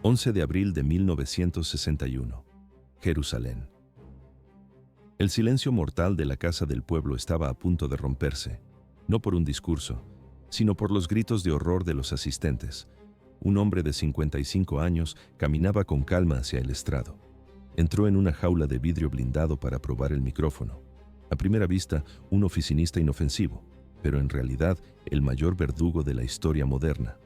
11 de abril de 1961, Jerusalén. El silencio mortal de la casa del pueblo estaba a punto de romperse, no por un discurso, sino por los gritos de horror de los asistentes. Un hombre de 55 años caminaba con calma hacia el estrado. Entró en una jaula de vidrio blindado para probar el micrófono. A primera vista, un oficinista inofensivo, pero en realidad el mayor verdugo de la historia moderna.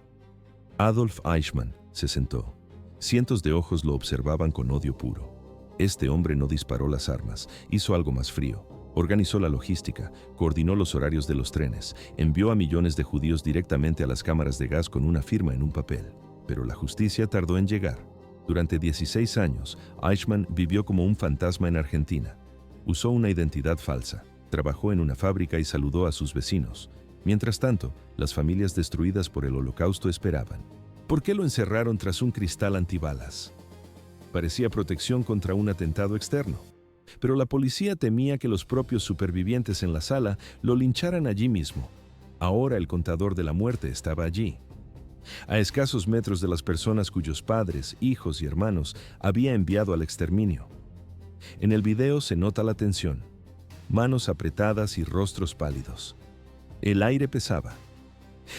Adolf Eichmann se sentó. Cientos de ojos lo observaban con odio puro. Este hombre no disparó las armas, hizo algo más frío. Organizó la logística, coordinó los horarios de los trenes, envió a millones de judíos directamente a las cámaras de gas con una firma en un papel. Pero la justicia tardó en llegar. Durante 16 años, Eichmann vivió como un fantasma en Argentina. Usó una identidad falsa, trabajó en una fábrica y saludó a sus vecinos. Mientras tanto, las familias destruidas por el Holocausto esperaban. ¿Por qué lo encerraron tras un cristal antibalas? Parecía protección contra un atentado externo. Pero la policía temía que los propios supervivientes en la sala lo lincharan allí mismo. Ahora el contador de la muerte estaba allí, a escasos metros de las personas cuyos padres, hijos y hermanos había enviado al exterminio. En el video se nota la tensión, manos apretadas y rostros pálidos. El aire pesaba.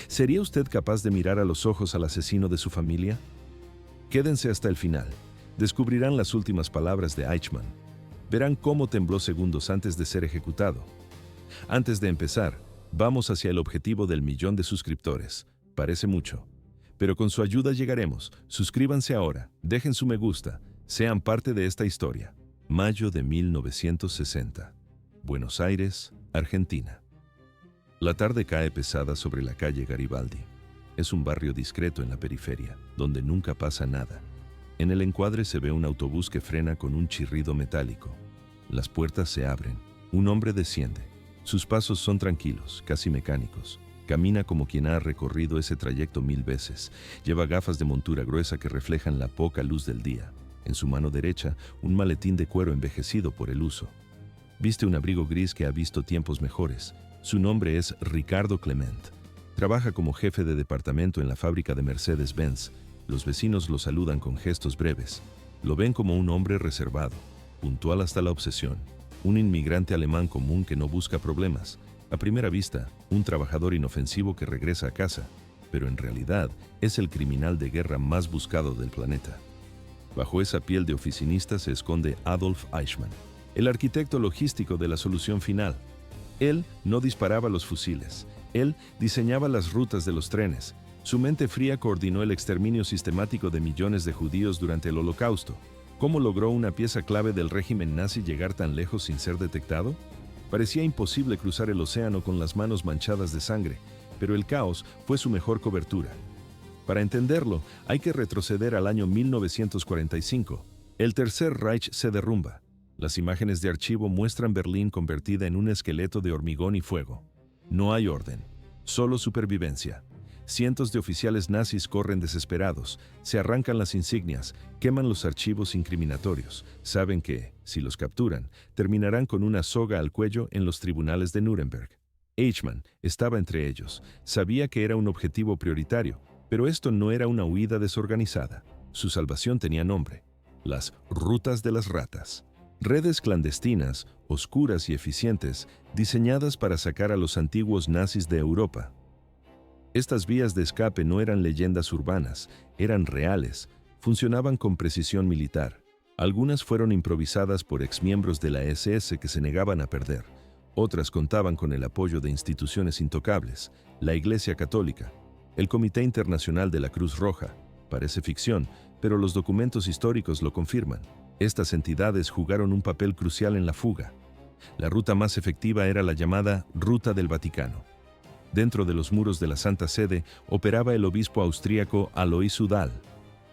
¿Sería usted capaz de mirar a los ojos al asesino de su familia? Quédense hasta el final. Descubrirán las últimas palabras de Eichmann. Verán cómo tembló segundos antes de ser ejecutado. Antes de empezar, vamos hacia el objetivo del 1.000.000 de suscriptores. Parece mucho, pero con su ayuda llegaremos. Suscríbanse ahora, dejen su me gusta, sean parte de esta historia. Mayo de 1960. Buenos Aires, Argentina. La tarde cae pesada sobre la calle Garibaldi. Es un barrio discreto en la periferia, donde nunca pasa nada. En el encuadre se ve un autobús que frena con un chirrido metálico. Las puertas se abren. Un hombre desciende. Sus pasos son tranquilos, casi mecánicos. Camina como quien ha recorrido ese trayecto 1000 veces. Lleva gafas de montura gruesa que reflejan la poca luz del día. En su mano derecha, un maletín de cuero envejecido por el uso. Viste un abrigo gris que ha visto tiempos mejores. Su nombre es Ricardo Clement. Trabaja como jefe de departamento en la fábrica de Mercedes-Benz. Los vecinos lo saludan con gestos breves. Lo ven como un hombre reservado, puntual hasta la obsesión. Un inmigrante alemán común que no busca problemas. A primera vista, un trabajador inofensivo que regresa a casa, pero en realidad es el criminal de guerra más buscado del planeta. Bajo esa piel de oficinista se esconde Adolf Eichmann, el arquitecto logístico de la solución final. Él no disparaba los fusiles, él diseñaba las rutas de los trenes. Su mente fría coordinó el exterminio sistemático de millones de judíos durante el Holocausto. ¿Cómo logró una pieza clave del régimen nazi llegar tan lejos sin ser detectado? Parecía imposible cruzar el océano con las manos manchadas de sangre, pero el caos fue su mejor cobertura. Para entenderlo, hay que retroceder al año 1945. El Tercer Reich se derrumba. Las imágenes de archivo muestran Berlín convertida en un esqueleto de hormigón y fuego. No hay orden, solo supervivencia. Cientos de oficiales nazis corren desesperados, se arrancan las insignias, queman los archivos incriminatorios. Saben que, si los capturan, terminarán con una soga al cuello en los tribunales de Nuremberg. Eichmann estaba entre ellos, sabía que era un objetivo prioritario, pero esto no era una huida desorganizada. Su salvación tenía nombre: las rutas de las ratas. Redes clandestinas, oscuras y eficientes, diseñadas para sacar a los antiguos nazis de Europa. Estas vías de escape no eran leyendas urbanas, eran reales, funcionaban con precisión militar. Algunas fueron improvisadas por exmiembros de la SS que se negaban a perder. Otras contaban con el apoyo de instituciones intocables, la Iglesia Católica, el Comité Internacional de la Cruz Roja. Parece ficción, pero los documentos históricos lo confirman. Estas entidades jugaron un papel crucial en la fuga. La ruta más efectiva era la llamada Ruta del Vaticano. Dentro de los muros de la Santa Sede operaba el obispo austríaco Alois Udall,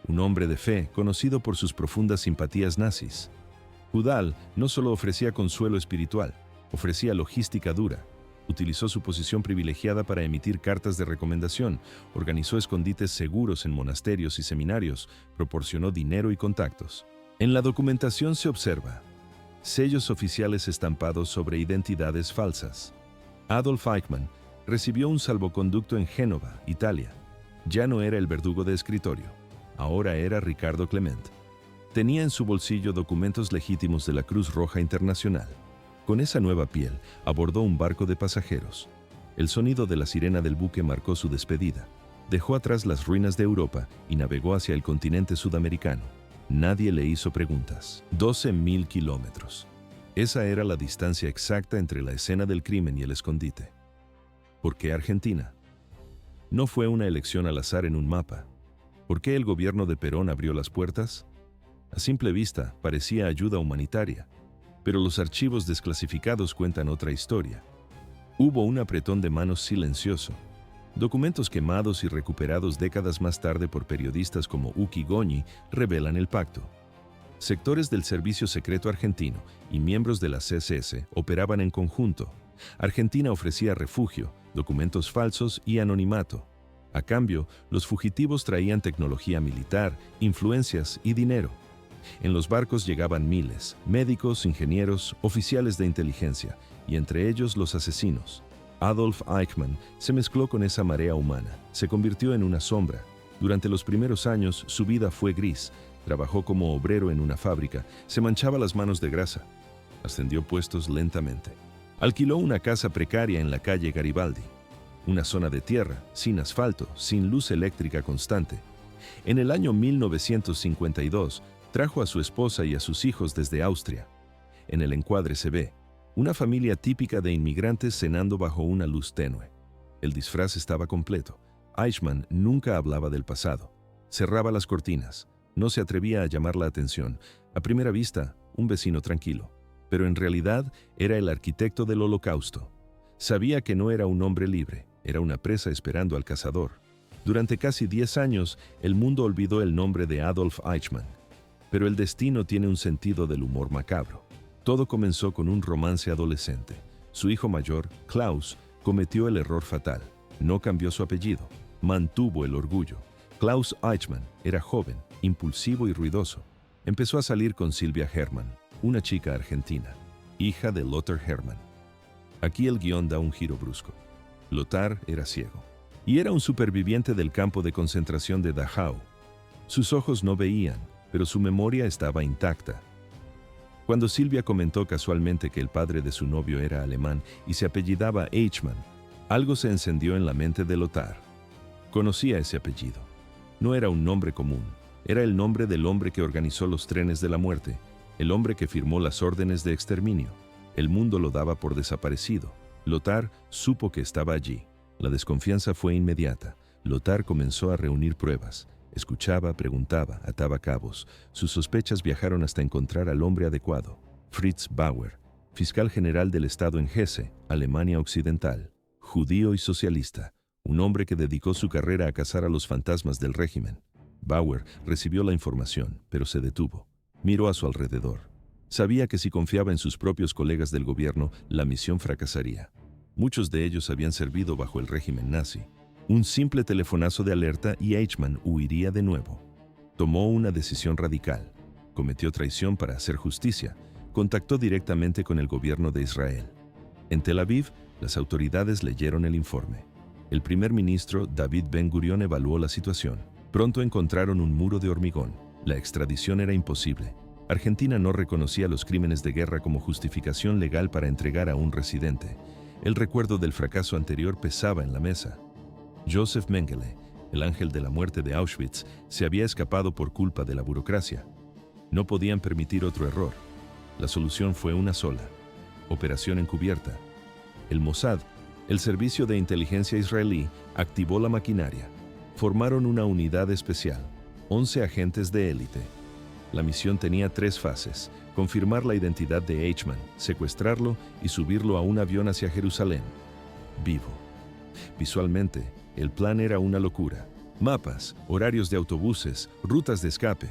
un hombre de fe conocido por sus profundas simpatías nazis. Udall no solo ofrecía consuelo espiritual, ofrecía logística dura. Utilizó su posición privilegiada para emitir cartas de recomendación, organizó escondites seguros en monasterios y seminarios, proporcionó dinero y contactos. En la documentación se observa sellos oficiales estampados sobre identidades falsas. Adolf Eichmann recibió un salvoconducto en Génova, Italia. Ya no era el verdugo de escritorio. ahora era Ricardo Clement. Tenía en su bolsillo documentos legítimos de la Cruz Roja Internacional. Con esa nueva piel, abordó un barco de pasajeros. El sonido de la sirena del buque marcó su despedida. Dejó atrás las ruinas de Europa y navegó hacia el continente sudamericano. Nadie le hizo preguntas. 12.000 kilómetros. Esa era la distancia exacta entre la escena del crimen y el escondite. ¿Por qué Argentina? No fue una elección al azar en un mapa. ¿Por qué el gobierno de Perón abrió las puertas? A simple vista, parecía ayuda humanitaria, pero los archivos desclasificados cuentan otra historia. Hubo un apretón de manos silencioso. Documentos quemados y recuperados décadas más tarde por periodistas como Uki Goñi revelan el pacto. Sectores del Servicio Secreto Argentino y miembros de la CSS operaban en conjunto. Argentina ofrecía refugio, documentos falsos y anonimato. A cambio, los fugitivos traían tecnología militar, influencias y dinero. En los barcos llegaban miles, médicos, ingenieros, oficiales de inteligencia, y entre ellos los asesinos. Adolf Eichmann se mezcló con esa marea humana, se convirtió en una sombra. Durante los primeros años, su vida fue gris. Trabajó como obrero en una fábrica, se manchaba las manos de grasa. Ascendió puestos lentamente. Alquiló una casa precaria en la calle Garibaldi, una zona de tierra, sin asfalto, sin luz eléctrica constante. En el año 1952, trajo a su esposa y a sus hijos desde Austria. En el encuadre se ve una familia típica de inmigrantes cenando bajo una luz tenue. El disfraz estaba completo. Eichmann nunca hablaba del pasado. Cerraba las cortinas. No se atrevía a llamar la atención. A primera vista, un vecino tranquilo. Pero en realidad era el arquitecto del Holocausto. Sabía que no era un hombre libre, era una presa esperando al cazador. Durante casi 10 años, el mundo olvidó el nombre de Adolf Eichmann. Pero el destino tiene un sentido del humor macabro. Todo comenzó con un romance adolescente. Su hijo mayor, Klaus, cometió el error fatal. No cambió su apellido, mantuvo el orgullo. Klaus Eichmann era joven, impulsivo y ruidoso. Empezó a salir con Silvia Hermann, una chica argentina, hija de Lothar Hermann. Aquí el guión da un giro brusco. Lothar era ciego y era un superviviente del campo de concentración de Dachau. Sus ojos no veían, pero su memoria estaba intacta. Cuando Silvia comentó casualmente que el padre de su novio era alemán y se apellidaba Eichmann, algo se encendió en la mente de Lothar. Conocía ese apellido. No era un nombre común, era el nombre del hombre que organizó los trenes de la muerte, el hombre que firmó las órdenes de exterminio. El mundo lo daba por desaparecido. Lothar supo que estaba allí. La desconfianza fue inmediata. Lothar comenzó a reunir pruebas. Escuchaba, preguntaba, ataba cabos. Sus sospechas viajaron hasta encontrar al hombre adecuado. Fritz Bauer, fiscal general del estado en Hesse, Alemania Occidental, judío y socialista, un hombre que dedicó su carrera a cazar a los fantasmas del régimen. Bauer recibió la información, pero se detuvo. Miró a su alrededor. Sabía que si confiaba en sus propios colegas del gobierno, la misión fracasaría. Muchos de ellos habían servido bajo el régimen nazi. Un simple telefonazo de alerta y Eichmann huiría de nuevo. Tomó una decisión radical. Cometió traición para hacer justicia. Contactó directamente con el gobierno de Israel. En Tel Aviv, las autoridades leyeron el informe. El primer ministro David Ben-Gurión evaluó la situación. Pronto encontraron un muro de hormigón. La extradición era imposible. Argentina no reconocía los crímenes de guerra como justificación legal para entregar a un residente. El recuerdo del fracaso anterior pesaba en la mesa. Joseph Mengele, el ángel de la muerte de Auschwitz, se había escapado por culpa de la burocracia. No podían permitir otro error. La solución fue una sola: operación encubierta. El Mossad, el servicio de inteligencia israelí, activó la maquinaria. Formaron una unidad especial, 11 agentes de élite. La misión tenía 3 fases: confirmar la identidad de Eichmann, secuestrarlo y subirlo a un avión hacia Jerusalén, vivo. Visualmente, el plan era una locura. Mapas, horarios de autobuses, rutas de escape.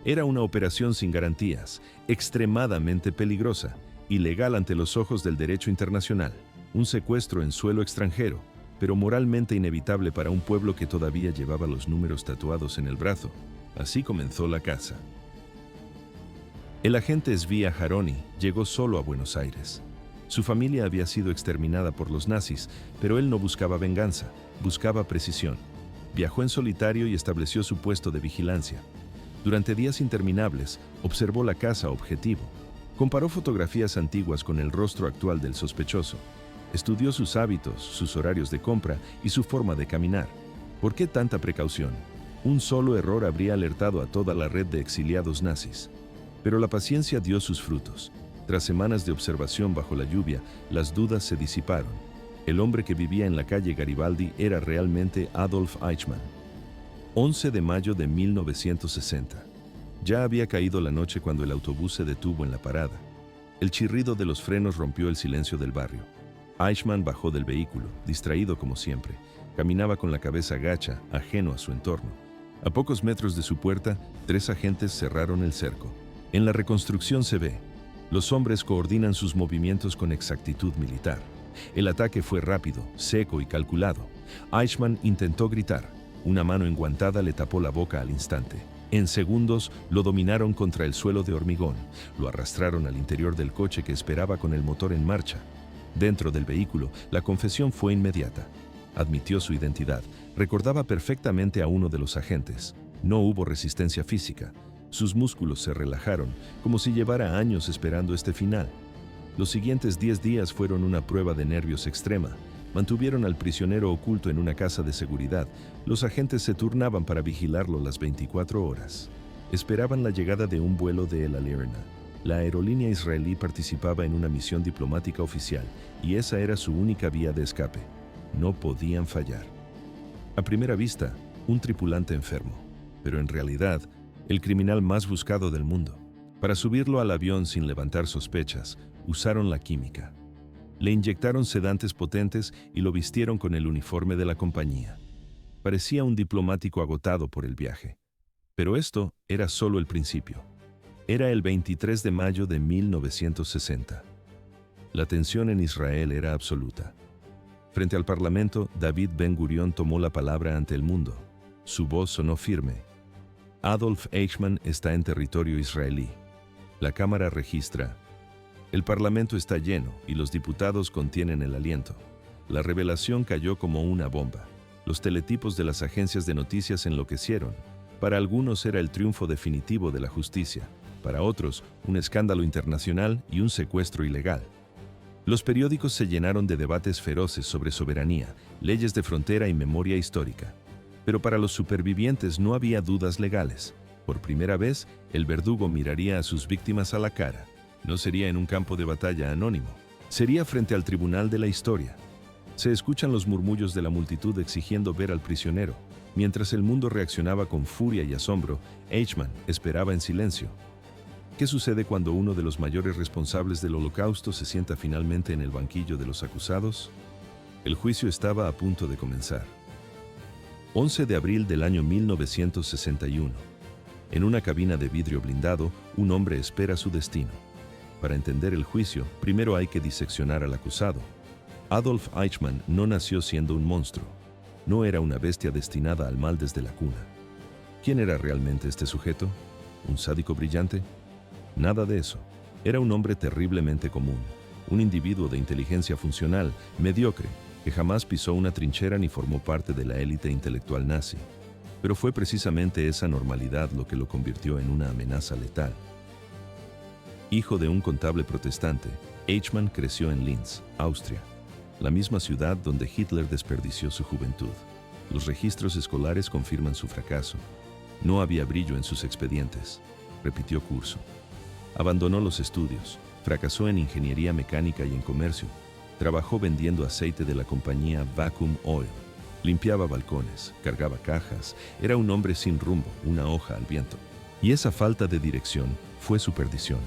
Era una operación sin garantías, extremadamente peligrosa, ilegal ante los ojos del derecho internacional. Un secuestro en suelo extranjero, pero moralmente inevitable para un pueblo que todavía llevaba los números tatuados en el brazo. Así comenzó la caza. El agente Zvi Aharoni llegó solo a Buenos Aires. Su familia había sido exterminada por los nazis, pero él no buscaba venganza, buscaba precisión. Viajó en solitario y estableció su puesto de vigilancia. Durante días interminables, observó la casa objetivo. Comparó fotografías antiguas con el rostro actual del sospechoso. Estudió sus hábitos, sus horarios de compra y su forma de caminar. ¿Por qué tanta precaución? Un solo error habría alertado a toda la red de exiliados nazis. Pero la paciencia dio sus frutos. Tras semanas de observación bajo la lluvia, las dudas se disiparon. El hombre que vivía en la calle Garibaldi era realmente Adolf Eichmann. 11 de mayo de 1960. Ya había caído la noche cuando el autobús se detuvo en la parada. El chirrido de los frenos rompió el silencio del barrio. Eichmann bajó del vehículo, distraído como siempre. Caminaba con la cabeza gacha, ajeno a su entorno. A pocos metros de su puerta, 3 agentes cerraron el cerco. En la reconstrucción se ve. Los hombres coordinan sus movimientos con exactitud militar. El ataque fue rápido, seco y calculado. Eichmann intentó gritar. Una mano enguantada le tapó la boca al instante. En segundos, lo dominaron contra el suelo de hormigón. Lo arrastraron al interior del coche que esperaba con el motor en marcha. Dentro del vehículo, la confesión fue inmediata. Admitió su identidad. Recordaba perfectamente a uno de los agentes. No hubo resistencia física. Sus músculos se relajaron, como si llevara años esperando este final. Los siguientes 10 días fueron una prueba de nervios extrema. Mantuvieron al prisionero oculto en una casa de seguridad. Los agentes se turnaban para vigilarlo las 24 horas. Esperaban la llegada de un vuelo de El Al Irna. La aerolínea israelí participaba en una misión diplomática oficial, y esa era su única vía de escape. No podían fallar. A primera vista, un tripulante enfermo, pero en realidad, el criminal más buscado del mundo. Para subirlo al avión sin levantar sospechas, usaron la química. Le inyectaron sedantes potentes y lo vistieron con el uniforme de la compañía. Parecía un diplomático agotado por el viaje. Pero esto era solo el principio. Era el 23 de mayo de 1960. La tensión en Israel era absoluta. Frente al Parlamento, David Ben-Gurión tomó la palabra ante el mundo. Su voz sonó firme. Adolf Eichmann está en territorio israelí. La Cámara registra. El Parlamento está lleno y los diputados contienen el aliento. La revelación cayó como una bomba. Los teletipos de las agencias de noticias enloquecieron. Para algunos era el triunfo definitivo de la justicia. Para otros, un escándalo internacional y un secuestro ilegal. Los periódicos se llenaron de debates feroces sobre soberanía, leyes de frontera y memoria histórica. Pero para los supervivientes no había dudas legales. Por primera vez, el verdugo miraría a sus víctimas a la cara. No sería en un campo de batalla anónimo. Sería frente al tribunal de la historia. Se escuchan los murmullos de la multitud exigiendo ver al prisionero. Mientras el mundo reaccionaba con furia y asombro, Eichmann esperaba en silencio. ¿Qué sucede cuando uno de los mayores responsables del Holocausto se sienta finalmente en el banquillo de los acusados? El juicio estaba a punto de comenzar. 11 de abril del año 1961. En una cabina de vidrio blindado, un hombre espera su destino. Para entender el juicio, primero hay que diseccionar al acusado. Adolf Eichmann no nació siendo un monstruo. No era una bestia destinada al mal desde la cuna. ¿Quién era realmente este sujeto? ¿Un sádico brillante? Nada de eso. Era un hombre terriblemente común, un individuo de inteligencia funcional, mediocre, que jamás pisó una trinchera ni formó parte de la élite intelectual nazi. Pero fue precisamente esa normalidad lo que lo convirtió en una amenaza letal. Hijo de un contable protestante, Eichmann creció en Linz, Austria, la misma ciudad donde Hitler desperdició su juventud. Los registros escolares confirman su fracaso. No había brillo en sus expedientes. Repitió curso. Abandonó los estudios, fracasó en ingeniería mecánica y en comercio. Trabajó vendiendo aceite de la compañía Vacuum Oil. Limpiaba balcones, cargaba cajas. Era un hombre sin rumbo, una hoja al viento. Y esa falta de dirección fue su perdición.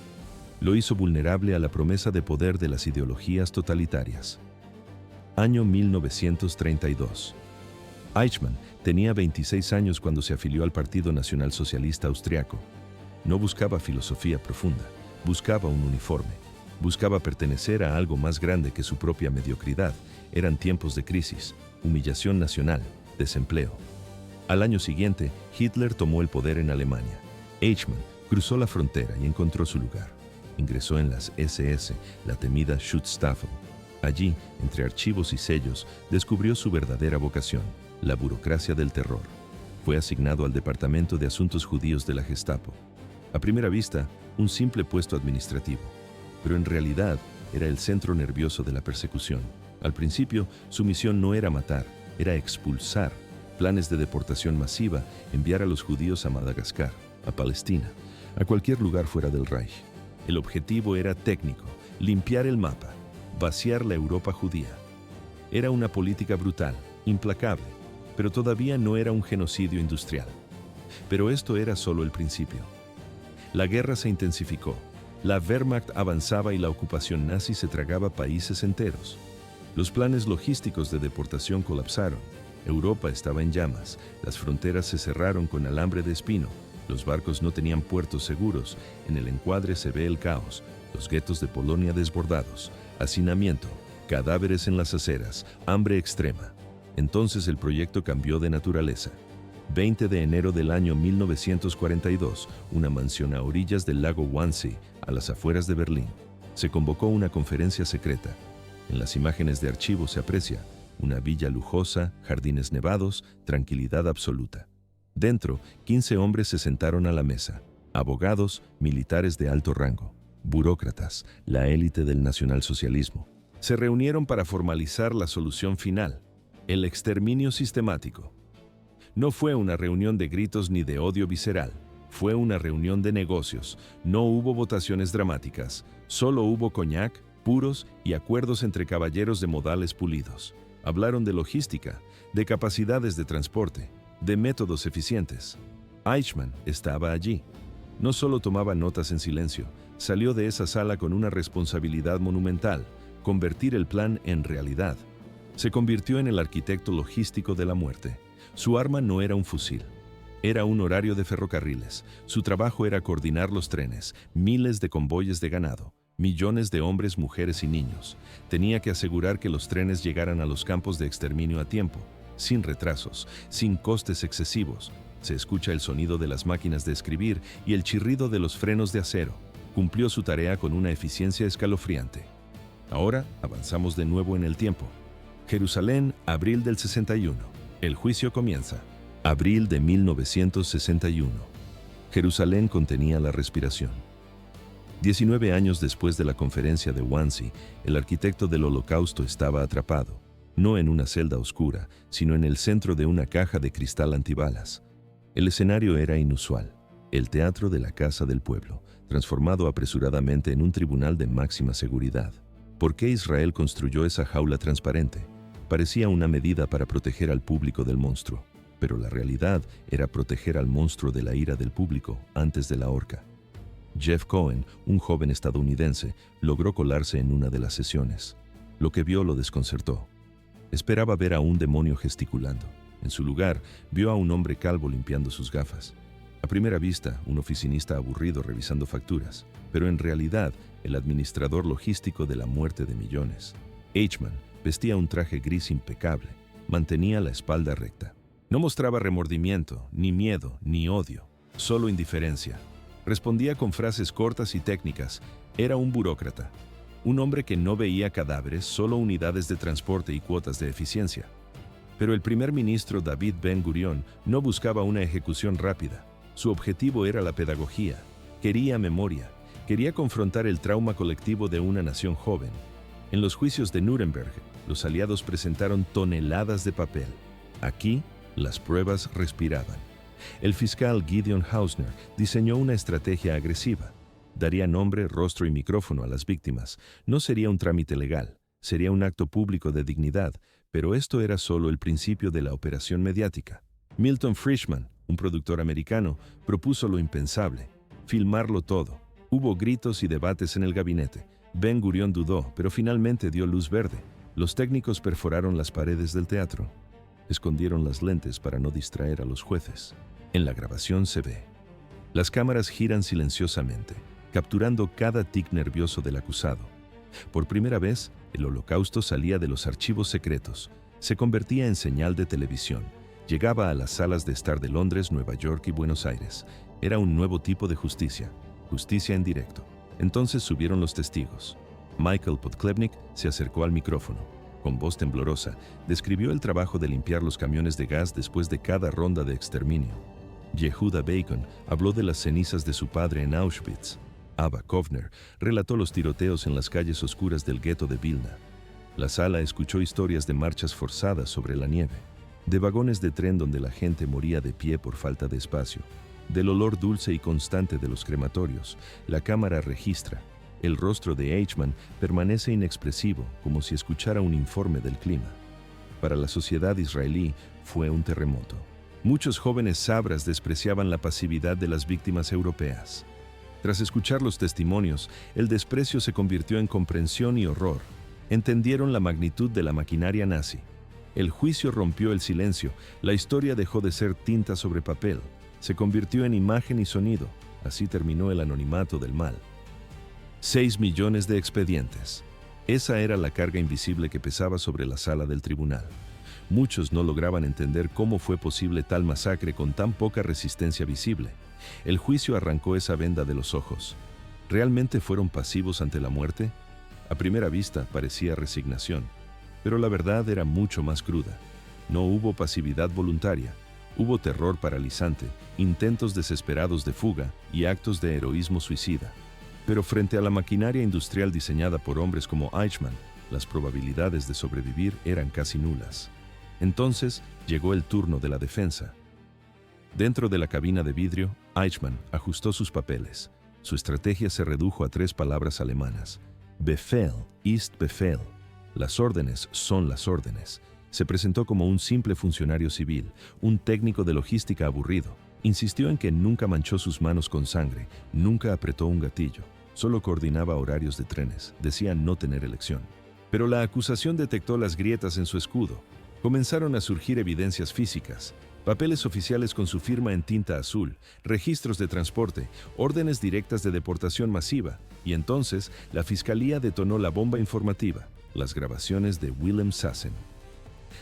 Lo hizo vulnerable a la promesa de poder de las ideologías totalitarias. Año 1932. Eichmann tenía 26 años cuando se afilió al Partido Nacionalsocialista Austriaco. No buscaba filosofía profunda, buscaba un uniforme. Buscaba pertenecer a algo más grande que su propia mediocridad. Eran tiempos de crisis, humillación nacional, desempleo. Al año siguiente, Hitler tomó el poder en Alemania. Eichmann cruzó la frontera y encontró su lugar. Ingresó en las SS, la temida Schutzstaffel. Allí, entre archivos y sellos, descubrió su verdadera vocación. la burocracia del terror. Fue asignado al Departamento de Asuntos Judíos de la Gestapo. A primera vista, un simple puesto administrativo, pero en realidad era el centro nervioso de la persecución. Al principio, su misión no era matar, era expulsar. Planes de deportación masiva, enviar a los judíos a Madagascar, a Palestina, a cualquier lugar fuera del Reich. El objetivo era técnico, limpiar el mapa, vaciar la Europa judía. Era una política brutal, implacable, pero todavía no era un genocidio industrial. Pero esto era solo el principio. La guerra se intensificó, la Wehrmacht avanzaba y la ocupación nazi se tragaba países enteros. Los planes logísticos de deportación colapsaron. Europa estaba en llamas, las fronteras se cerraron con alambre de espino, los barcos no tenían puertos seguros, en el encuadre se ve el caos, los guetos de Polonia desbordados, hacinamiento, cadáveres en las aceras, hambre extrema. Entonces el proyecto cambió de naturaleza. 20 de enero del año 1942, una mansión a orillas del lago Wannsee, a las afueras de Berlín. Se convocó una conferencia secreta. En las imágenes de archivo se aprecia una villa lujosa, jardines nevados, tranquilidad absoluta. Dentro, 15 hombres se sentaron a la mesa. Abogados, militares de alto rango, burócratas, la élite del nacionalsocialismo. Se reunieron para formalizar la solución final, el exterminio sistemático. No fue una reunión de gritos ni de odio visceral. Fue una reunión de negocios. No hubo votaciones dramáticas. Solo hubo coñac, puros y acuerdos entre caballeros de modales pulidos. Hablaron de logística, de capacidades de transporte, de métodos eficientes. Eichmann estaba allí. No solo tomaba notas en silencio, salió de esa sala con una responsabilidad monumental, convertir el plan en realidad. Se convirtió en el arquitecto logístico de la muerte. Su arma no era un fusil, era un horario de ferrocarriles. Su trabajo era coordinar los trenes, miles de convoyes de ganado, millones de hombres, mujeres y niños. Tenía que asegurar que los trenes llegaran a los campos de exterminio a tiempo, sin retrasos, sin costes excesivos. Se escucha el sonido de las máquinas de escribir y el chirrido de los frenos de acero. Cumplió su tarea con una eficiencia escalofriante. Ahora avanzamos de nuevo en el tiempo. Jerusalén, abril del 61. El juicio comienza. Abril de 1961. Jerusalén contenía la respiración. 19 años después de la conferencia de Wannsee, el arquitecto del Holocausto estaba atrapado, no en una celda oscura, sino en el centro de una caja de cristal antibalas. El escenario era inusual, el teatro de la Casa del Pueblo, transformado apresuradamente en un tribunal de máxima seguridad. ¿Por qué Israel construyó esa jaula transparente? Parecía una medida para proteger al público del monstruo, pero la realidad era proteger al monstruo de la ira del público antes de la horca. Jeff Cohen, un joven estadounidense, logró colarse en una de las sesiones. Lo que vio lo desconcertó. Esperaba ver a un demonio gesticulando. En su lugar, vio a un hombre calvo limpiando sus gafas. A primera vista, un oficinista aburrido revisando facturas, pero en realidad, el administrador logístico de la muerte de millones. Eichmann vestía un traje gris impecable, mantenía la espalda recta. No mostraba remordimiento, ni miedo, ni odio, solo indiferencia. Respondía con frases cortas y técnicas. Era un burócrata. Un hombre que no veía cadáveres, solo unidades de transporte y cuotas de eficiencia. Pero el primer ministro David Ben-Gurión no buscaba una ejecución rápida. Su objetivo era la pedagogía. Quería memoria. Quería confrontar el trauma colectivo de una nación joven. En los juicios de Nuremberg, los aliados presentaron toneladas de papel. Aquí, las pruebas respiraban. El fiscal Gideon Hausner diseñó una estrategia agresiva. Daría nombre, rostro y micrófono a las víctimas. No sería un trámite legal, sería un acto público de dignidad, pero esto era solo el principio de la operación mediática. Milton Friedman, un productor americano, propuso lo impensable, filmarlo todo. Hubo gritos y debates en el gabinete. Ben-Gurión dudó, pero finalmente dio luz verde. Los técnicos perforaron las paredes del teatro. Escondieron las lentes para no distraer a los jueces. En la grabación se ve. Las cámaras giran silenciosamente, capturando cada tic nervioso del acusado. Por primera vez, el Holocausto salía de los archivos secretos, se convertía en señal de televisión, llegaba a las salas de estar de Londres, Nueva York y Buenos Aires. Era un nuevo tipo de justicia, justicia en directo. Entonces subieron los testigos. Michael Podklephnik se acercó al micrófono. con voz temblorosa, describió el trabajo de limpiar los camiones de gas después de cada ronda de exterminio. Yehuda Bacon habló de las cenizas de su padre en Auschwitz. Ava Kovner relató los tiroteos en las calles oscuras del gueto de Vilna. La sala escuchó historias de marchas forzadas sobre la nieve, de vagones de tren donde la gente moría de pie por falta de espacio, del olor dulce y constante de los crematorios. La cámara registra. El rostro de Eichmann permanece inexpresivo, como si escuchara un informe del clima. Para la sociedad israelí fue un terremoto. Muchos jóvenes sabras despreciaban la pasividad de las víctimas europeas. Tras escuchar los testimonios, el desprecio se convirtió en comprensión y horror. Entendieron la magnitud de la maquinaria nazi. El juicio rompió el silencio. La historia dejó de ser tinta sobre papel. Se convirtió en imagen y sonido. Así terminó el anonimato del mal. 6 millones de expedientes. Esa era la carga invisible que pesaba sobre la sala del tribunal. Muchos no lograban entender cómo fue posible tal masacre con tan poca resistencia visible. El juicio arrancó esa venda de los ojos. ¿Realmente fueron pasivos ante la muerte? A primera vista parecía resignación, pero la verdad era mucho más cruda. No hubo pasividad voluntaria, hubo terror paralizante, intentos desesperados de fuga y actos de heroísmo suicida. Pero frente a la maquinaria industrial diseñada por hombres como Eichmann, las probabilidades de sobrevivir eran casi nulas. Entonces llegó el turno de la defensa. Dentro de la cabina de vidrio, Eichmann ajustó sus papeles. Su estrategia se redujo a 3 palabras alemanas. Befehl ist Befehl. Las órdenes son las órdenes. Se presentó como un simple funcionario civil, un técnico de logística aburrido. Insistió en que nunca manchó sus manos con sangre, nunca apretó un gatillo, solo coordinaba horarios de trenes, decía no tener elección. Pero la acusación detectó las grietas en su escudo. Comenzaron a surgir evidencias físicas, papeles oficiales con su firma en tinta azul, registros de transporte, órdenes directas de deportación masiva, y entonces la fiscalía detonó la bomba informativa, las grabaciones de Wilhelm Sassen.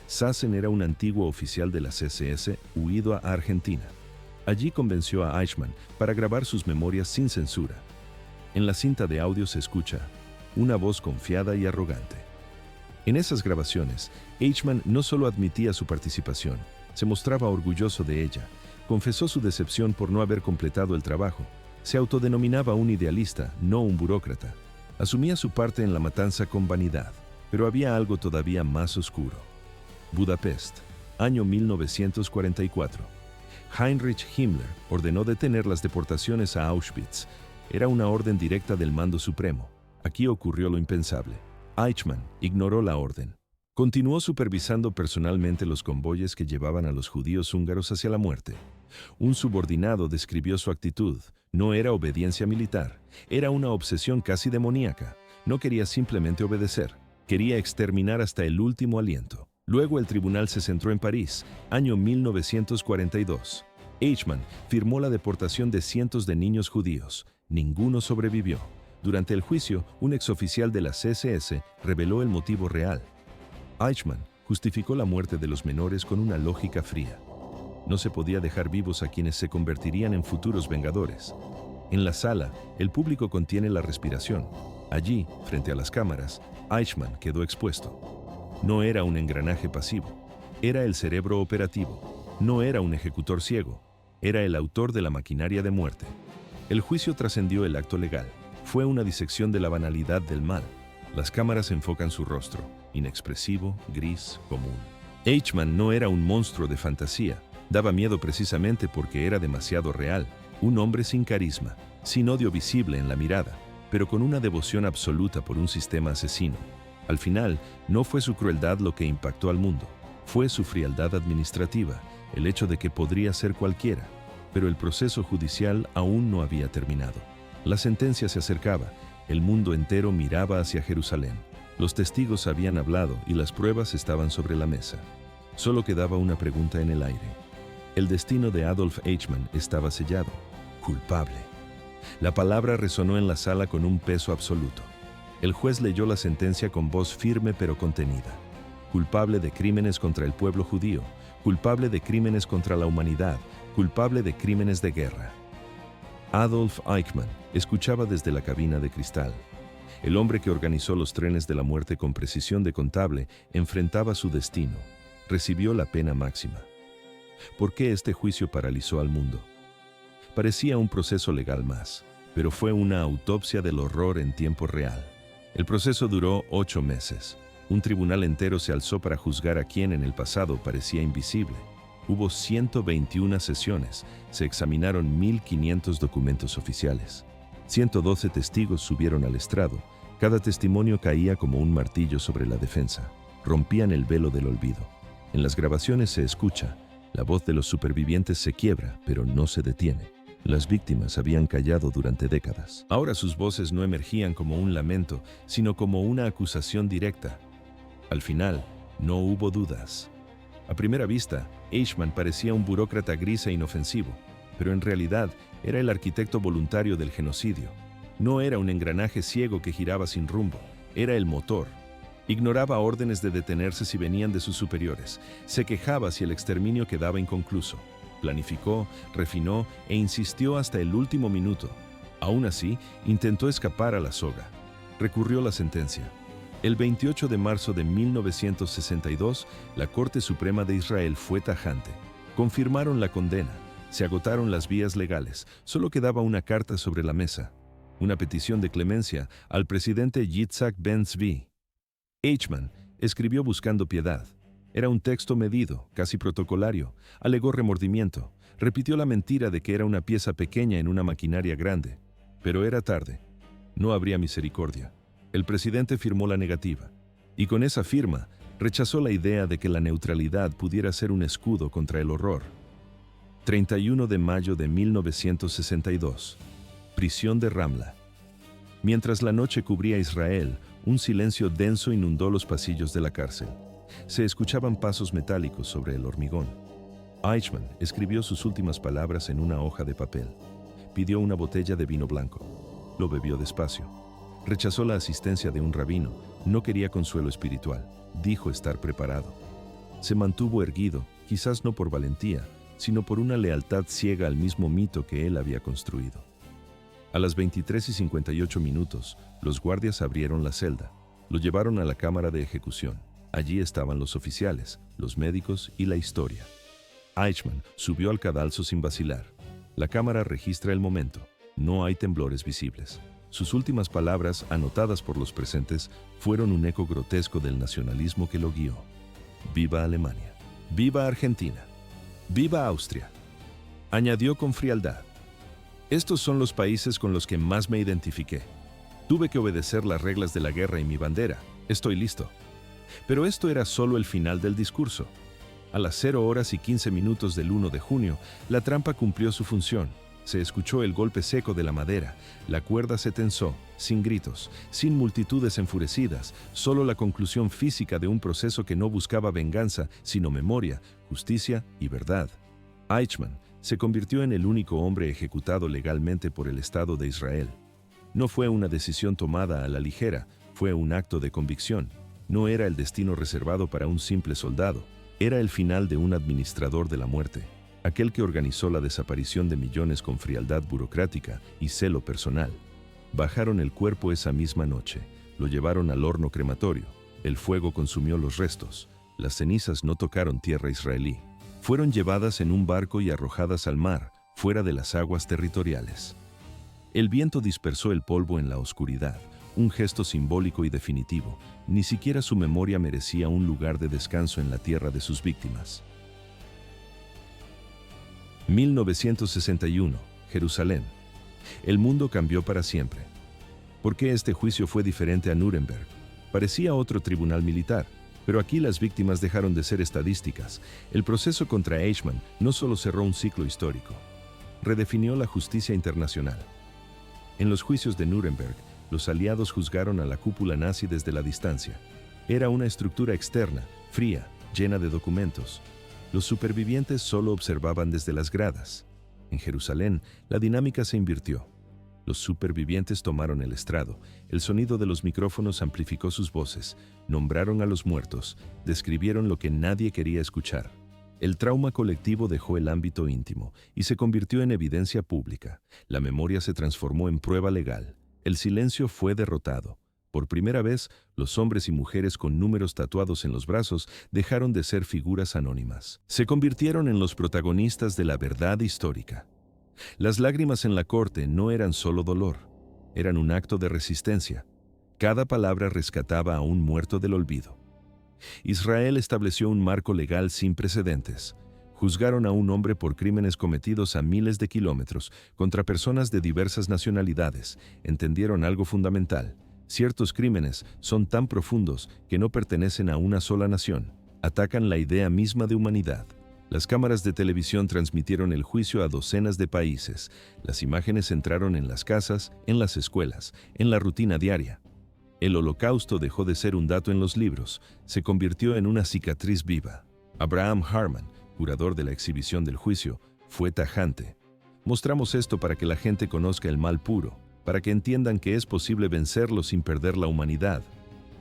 Sassen era un antiguo oficial de la CSS huido a Argentina. Allí convenció a Eichmann para grabar sus memorias sin censura. En la cinta de audio se escucha una voz confiada y arrogante. En esas grabaciones, Eichmann no solo admitía su participación, se mostraba orgulloso de ella, confesó su decepción por no haber completado el trabajo, se autodenominaba un idealista, no un burócrata. Asumía su parte en la matanza con vanidad, pero había algo todavía más oscuro. Budapest, año 1944. Heinrich Himmler ordenó detener las deportaciones a Auschwitz. Era una orden directa del mando supremo. Aquí ocurrió lo impensable. Eichmann ignoró la orden. Continuó supervisando personalmente los convoyes que llevaban a los judíos húngaros hacia la muerte. Un subordinado describió su actitud. No era obediencia militar, era una obsesión casi demoníaca. No quería simplemente obedecer, quería exterminar hasta el último aliento. Luego el tribunal se centró en París, año 1942. Eichmann firmó la deportación de cientos de niños judíos. Ninguno sobrevivió. Durante el juicio, un exoficial de la CSS reveló el motivo real. Eichmann justificó la muerte de los menores con una lógica fría. No se podía dejar vivos a quienes se convertirían en futuros vengadores. En la sala, el público contiene la respiración. Allí, frente a las cámaras, Eichmann quedó expuesto. No era un engranaje pasivo, era el cerebro operativo. No era un ejecutor ciego, era el autor de la maquinaria de muerte. El juicio trascendió el acto legal. Fue una disección de la banalidad del mal. Las cámaras enfocan su rostro, inexpresivo, gris, común. Eichmann no era un monstruo de fantasía. Daba miedo precisamente porque era demasiado real. Un hombre sin carisma, sin odio visible en la mirada, pero con una devoción absoluta por un sistema asesino. Al final, no fue su crueldad lo que impactó al mundo. Fue su frialdad administrativa, el hecho de que podría ser cualquiera. Pero el proceso judicial aún no había terminado. La sentencia se acercaba. El mundo entero miraba hacia Jerusalén. Los testigos habían hablado y las pruebas estaban sobre la mesa. Solo quedaba una pregunta en el aire. El destino de Adolf Eichmann estaba sellado. Culpable. La palabra resonó en la sala con un peso absoluto. El juez leyó la sentencia con voz firme pero contenida. Culpable de crímenes contra el pueblo judío, culpable de crímenes contra la humanidad, culpable de crímenes de guerra. Adolf Eichmann escuchaba desde la cabina de cristal. El hombre que organizó los trenes de la muerte con precisión de contable enfrentaba su destino. Recibió la pena máxima. ¿Por qué este juicio paralizó al mundo? Parecía un proceso legal más, pero fue una autopsia del horror en tiempo real. El proceso duró 8 meses. Un tribunal entero se alzó para juzgar a quien en el pasado parecía invisible. Hubo 121 sesiones, se examinaron 1.500 documentos oficiales. 112 testigos subieron al estrado. Cada testimonio caía como un martillo sobre la defensa. Rompían el velo del olvido. En las grabaciones se escucha, la voz de los supervivientes se quiebra, pero no se detiene. Las víctimas habían callado durante décadas. Ahora sus voces no emergían como un lamento, sino como una acusación directa. Al final, no hubo dudas. A primera vista, Eichmann parecía un burócrata gris e inofensivo, pero en realidad era el arquitecto voluntario del genocidio. No era un engranaje ciego que giraba sin rumbo, era el motor. Ignoraba órdenes de detenerse si venían de sus superiores. Se quejaba si el exterminio quedaba inconcluso. Planificó, refinó e insistió hasta el último minuto. Aún así, intentó escapar a la soga. Recurrió la sentencia. El 28 de marzo de 1962, la Corte Suprema de Israel fue tajante. Confirmaron la condena. Se agotaron las vías legales. Solo quedaba una carta sobre la mesa. Una petición de clemencia al presidente Yitzhak Ben-Zvi. Eichmann escribió buscando piedad. Era un texto medido, casi protocolario. Alegó remordimiento. Repitió la mentira de que era una pieza pequeña en una maquinaria grande. Pero era tarde. No habría misericordia. El presidente firmó la negativa. Y con esa firma, rechazó la idea de que la neutralidad pudiera ser un escudo contra el horror. 31 de mayo de 1962. Prisión de Ramla. Mientras la noche cubría Israel, un silencio denso inundó los pasillos de la cárcel. Se escuchaban pasos metálicos sobre el hormigón. Eichmann escribió sus últimas palabras en una hoja de papel. Pidió una botella de vino blanco. Lo bebió despacio. Rechazó la asistencia de un rabino. No quería consuelo espiritual. Dijo estar preparado. Se mantuvo erguido, quizás no por valentía, sino por una lealtad ciega al mismo mito que él había construido. A las 23:58, los guardias abrieron la celda. Lo llevaron a la cámara de ejecución. Allí estaban los oficiales, los médicos y la historia. Eichmann subió al cadalso sin vacilar. La cámara registra el momento. No hay temblores visibles. Sus últimas palabras, anotadas por los presentes, fueron un eco grotesco del nacionalismo que lo guió. ¡Viva Alemania! ¡Viva Argentina! ¡Viva Austria! Añadió con frialdad. Estos son los países con los que más me identifiqué. Tuve que obedecer las reglas de la guerra y mi bandera. Estoy listo. Pero esto era solo el final del discurso. A las 0:15 del 1 de junio, la trampa cumplió su función. Se escuchó el golpe seco de la madera. La cuerda se tensó, sin gritos, sin multitudes enfurecidas, solo la conclusión física de un proceso que no buscaba venganza, sino memoria, justicia y verdad. Eichmann se convirtió en el único hombre ejecutado legalmente por el Estado de Israel. No fue una decisión tomada a la ligera, fue un acto de convicción. No era el destino reservado para un simple soldado, era el final de un administrador de la muerte, aquel que organizó la desaparición de millones con frialdad burocrática y celo personal. Bajaron el cuerpo esa misma noche, lo llevaron al horno crematorio, el fuego consumió los restos, las cenizas no tocaron tierra israelí. Fueron llevadas en un barco y arrojadas al mar, fuera de las aguas territoriales. El viento dispersó el polvo en la oscuridad, un gesto simbólico y definitivo. Ni siquiera su memoria merecía un lugar de descanso en la tierra de sus víctimas. 1961, Jerusalén. El mundo cambió para siempre. ¿Por qué este juicio fue diferente a Nuremberg? Parecía otro tribunal militar, pero aquí las víctimas dejaron de ser estadísticas. El proceso contra Eichmann no solo cerró un ciclo histórico, redefinió la justicia internacional. En los juicios de Nuremberg, los aliados juzgaron a la cúpula nazi desde la distancia. Era una estructura externa, fría, llena de documentos. Los supervivientes solo observaban desde las gradas. En Jerusalén, la dinámica se invirtió. Los supervivientes tomaron el estrado, el sonido de los micrófonos amplificó sus voces, nombraron a los muertos, describieron lo que nadie quería escuchar. El trauma colectivo dejó el ámbito íntimo y se convirtió en evidencia pública. La memoria se transformó en prueba legal. El silencio fue derrotado. Por primera vez, los hombres y mujeres con números tatuados en los brazos dejaron de ser figuras anónimas. Se convirtieron en los protagonistas de la verdad histórica. Las lágrimas en la corte no eran solo dolor, eran un acto de resistencia. Cada palabra rescataba a un muerto del olvido. Israel estableció un marco legal sin precedentes. Juzgaron a un hombre por crímenes cometidos a miles de kilómetros contra personas de diversas nacionalidades. Entendieron algo fundamental. Ciertos crímenes son tan profundos que no pertenecen a una sola nación. Atacan la idea misma de humanidad. Las cámaras de televisión transmitieron el juicio a docenas de países. Las imágenes entraron en las casas, en las escuelas, en la rutina diaria. El Holocausto dejó de ser un dato en los libros, se convirtió en una cicatriz viva. Abraham Harman, curador de la exhibición del juicio, fue tajante. Mostramos esto para que la gente conozca el mal puro, para que entiendan que es posible vencerlo sin perder la humanidad.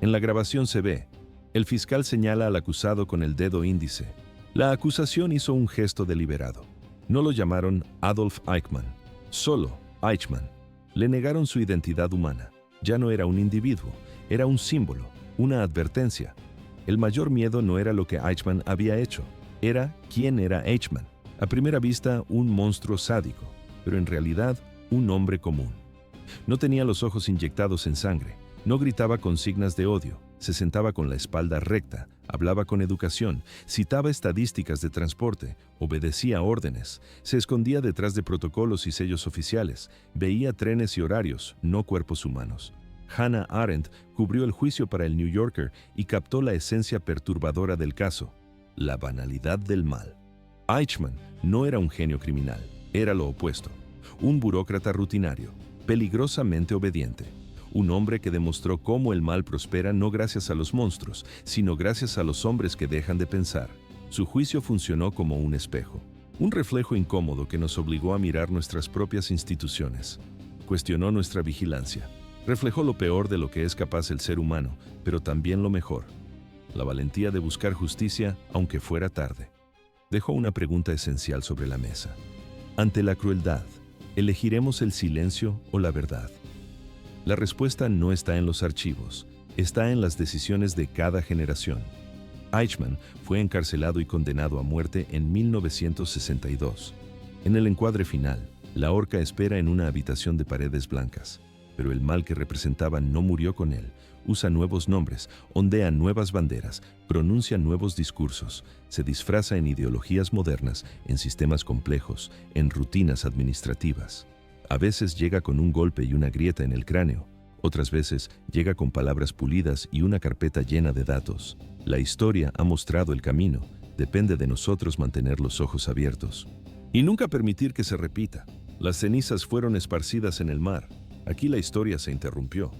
En la grabación se ve, el fiscal señala al acusado con el dedo índice. La acusación hizo un gesto deliberado. No lo llamaron Adolf Eichmann, solo Eichmann. Le negaron su identidad humana. Ya no era un individuo, era un símbolo, una advertencia. El mayor miedo no era lo que Eichmann había hecho, era quién era Eichmann. A primera vista, un monstruo sádico, pero en realidad, un hombre común. No tenía los ojos inyectados en sangre, no gritaba consignas de odio, se sentaba con la espalda recta, hablaba con educación, citaba estadísticas de transporte, obedecía órdenes, se escondía detrás de protocolos y sellos oficiales, veía trenes y horarios, no cuerpos humanos. Hannah Arendt cubrió el juicio para el New Yorker y captó la esencia perturbadora del caso, la banalidad del mal. Eichmann no era un genio criminal, era lo opuesto, un burócrata rutinario, peligrosamente obediente. Un hombre que demostró cómo el mal prospera no gracias a los monstruos, sino gracias a los hombres que dejan de pensar. Su juicio funcionó como un espejo, un reflejo incómodo que nos obligó a mirar nuestras propias instituciones. Cuestionó nuestra vigilancia. Reflejó lo peor de lo que es capaz el ser humano, pero también lo mejor. La valentía de buscar justicia, aunque fuera tarde. Dejó una pregunta esencial sobre la mesa. Ante la crueldad, ¿elegiremos el silencio o la verdad? La respuesta no está en los archivos, está en las decisiones de cada generación. Eichmann fue encarcelado y condenado a muerte en 1962. En el encuadre final, la horca espera en una habitación de paredes blancas, pero el mal que representaba no murió con él. Usa nuevos nombres, ondea nuevas banderas, pronuncia nuevos discursos, se disfraza en ideologías modernas, en sistemas complejos, en rutinas administrativas. A veces llega con un golpe y una grieta en el cráneo, otras veces llega con palabras pulidas y una carpeta llena de datos. La historia ha mostrado el camino, depende de nosotros mantener los ojos abiertos. Y nunca permitir que se repita. Las cenizas fueron esparcidas en el mar, aquí la historia se interrumpió.